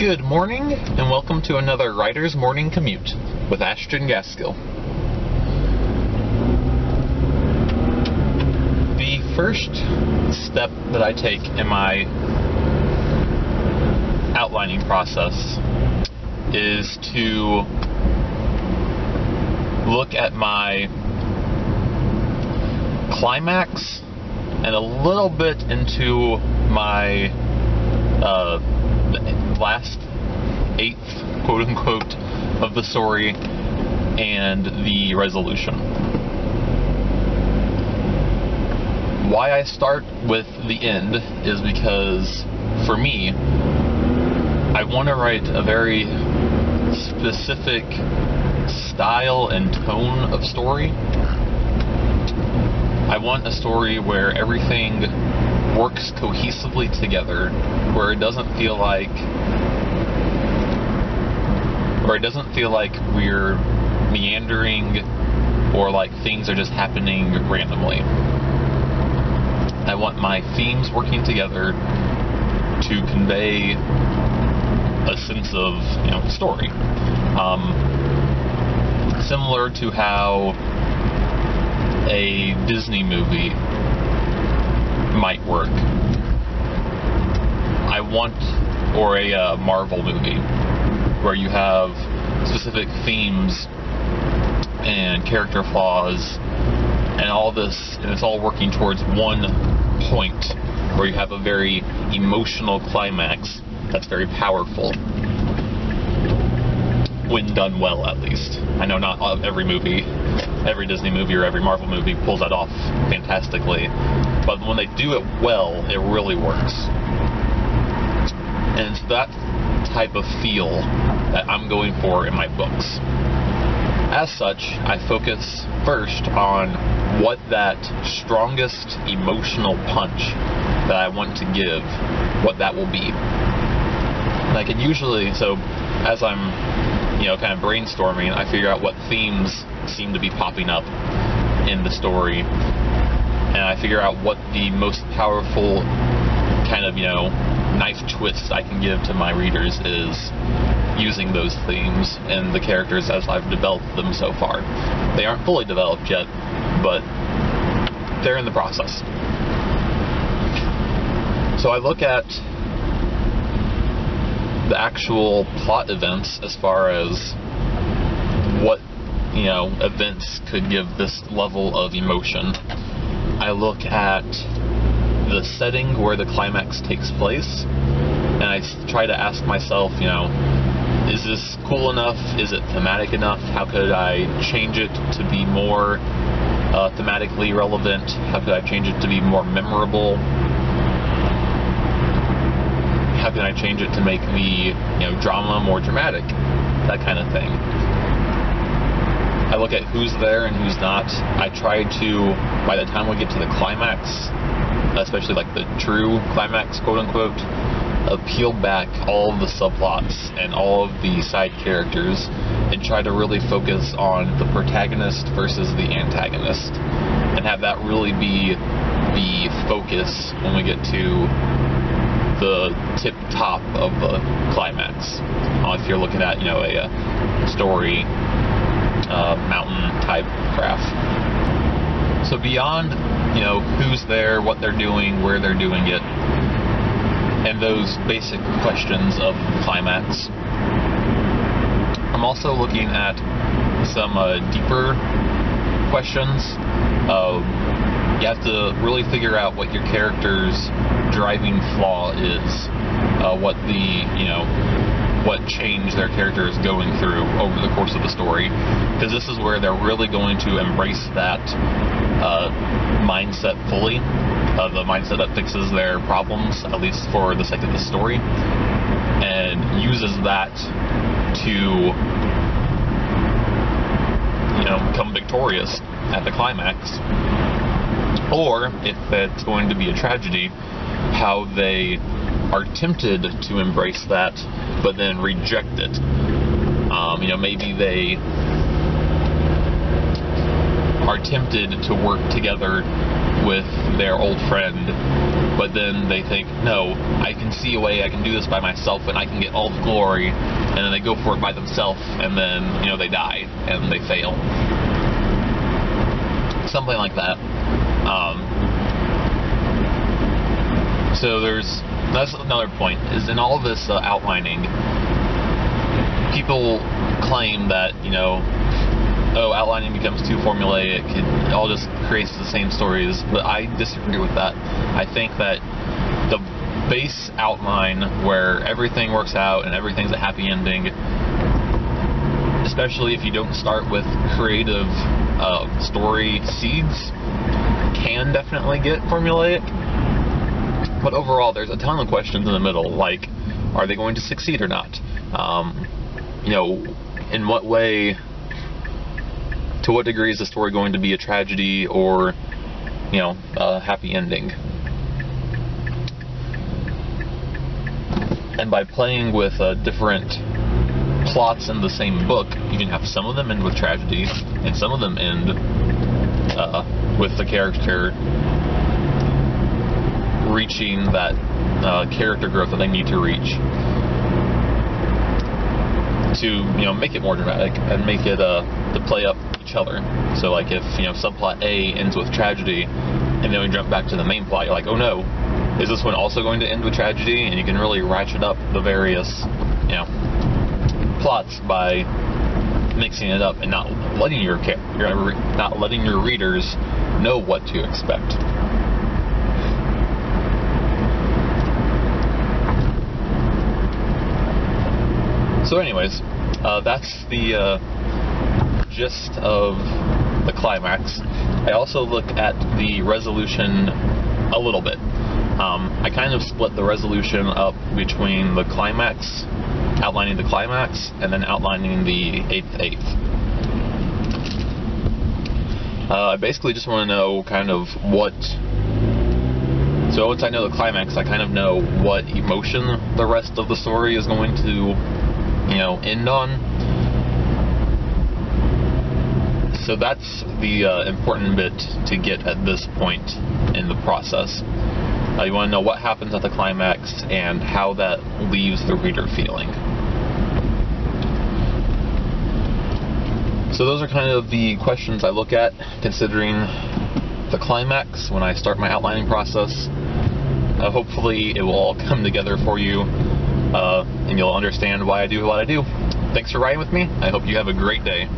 Good morning, and welcome to another Writer's Morning Commute with Ashton Gaskill. The first step that I take in my outlining process is to look at my climax and a little bit into my last eighth, quote-unquote, of the story and the resolution. Why I start with the end is because, for me, I want to write a very specific style and tone of story. I want a story where everything works cohesively together, where it doesn't feel like we're meandering or like things are just happening randomly. I want my themes working together to convey a sense of, story. Similar to how a Disney movie might work. Or a Marvel movie, where you have specific themes and character flaws and all this, and it's all working towards one point, where you have a very emotional climax that's very powerful, when done well, at least. I know not every movie, every Disney movie or every Marvel movie pulls that off fantastically, but when they do it well, it really works. And it's that type of feel that I'm going for in my books. As such, I focus first on what that strongest emotional punch that I want to give, what that will be. And I can usually, so as I'm, kind of brainstorming, I figure out what themes seem to be popping up in the story, and I figure out what the most powerful kind of, knife twist I can give to my readers is, using those themes and the characters as I've developed them so far. They aren't fully developed yet, but they're in the process. So I look at the actual plot events as far as what, events could give this level of emotion. I look at the setting where the climax takes place, and I try to ask myself, is this cool enough? Is it thematic enough? How could I change it to be more thematically relevant? How could I change it to be more memorable? How can I change it to make the drama more dramatic? That kind of thing. I look at who's there and who's not. I try to, by the time we get to the climax, especially like the true climax, quote-unquote, peel back all of the subplots and all of the side characters and try to really focus on the protagonist versus the antagonist, and have that really be the focus when we get to the tip top of the climax. If you're looking at, a story, mountain type graph. So beyond, who's there, what they're doing, where they're doing it, and those basic questions of climax, I'm also looking at some deeper questions. You have to really figure out what your character's driving flaw is, what change their character is going through over the course of the story, because this is where they're really going to embrace that mindset fully, the mindset that fixes their problems, at least for the sake of the story, and uses that to become victorious at the climax. Or, if it's going to be a tragedy, how they are tempted to embrace that, but then reject it. Maybe they are tempted to work together with their old friend, but then they think, no, I can see a way I can do this by myself and I can get all the glory, and then they go for it by themselves, and then, they die and they fail. Something like that. So that's another point, is in all of this outlining, people claim that, outlining becomes too formulaic, it all just creates the same stories, but I disagree with that. I think that the base outline where everything works out and everything's a happy ending, especially if you don't start with creative story seeds, can definitely get formulaic. But overall, there's a ton of questions in the middle, like, are they going to succeed or not? In what way, to what degree is the story going to be a tragedy or, a happy ending? And by playing with different plots in the same book, you can have some of them end with tragedy, and some of them end with the character reaching that character growth that they need to reach to make it more dramatic and make it to play up each other. So like if subplot A ends with tragedy and then we jump back to the main plot, you're like, oh no, is this one also going to end with tragedy? And you can really ratchet up the various plots by mixing it up and not letting your readers know what to expect. So anyways, that's the gist of the climax. I also look at the resolution a little bit. I kind of split the resolution up between the climax, outlining the climax, and then outlining the 8th. I basically just want to know kind of what... So once I know the climax, I kind of know what emotion the rest of the story is going to end on. So that's the important bit to get at this point in the process. You want to know what happens at the climax and how that leaves the reader feeling. So those are kind of the questions I look at considering the climax when I start my outlining process. Hopefully it will all come together for you, and you'll understand why I do what I do. Thanks for riding with me. I hope you have a great day.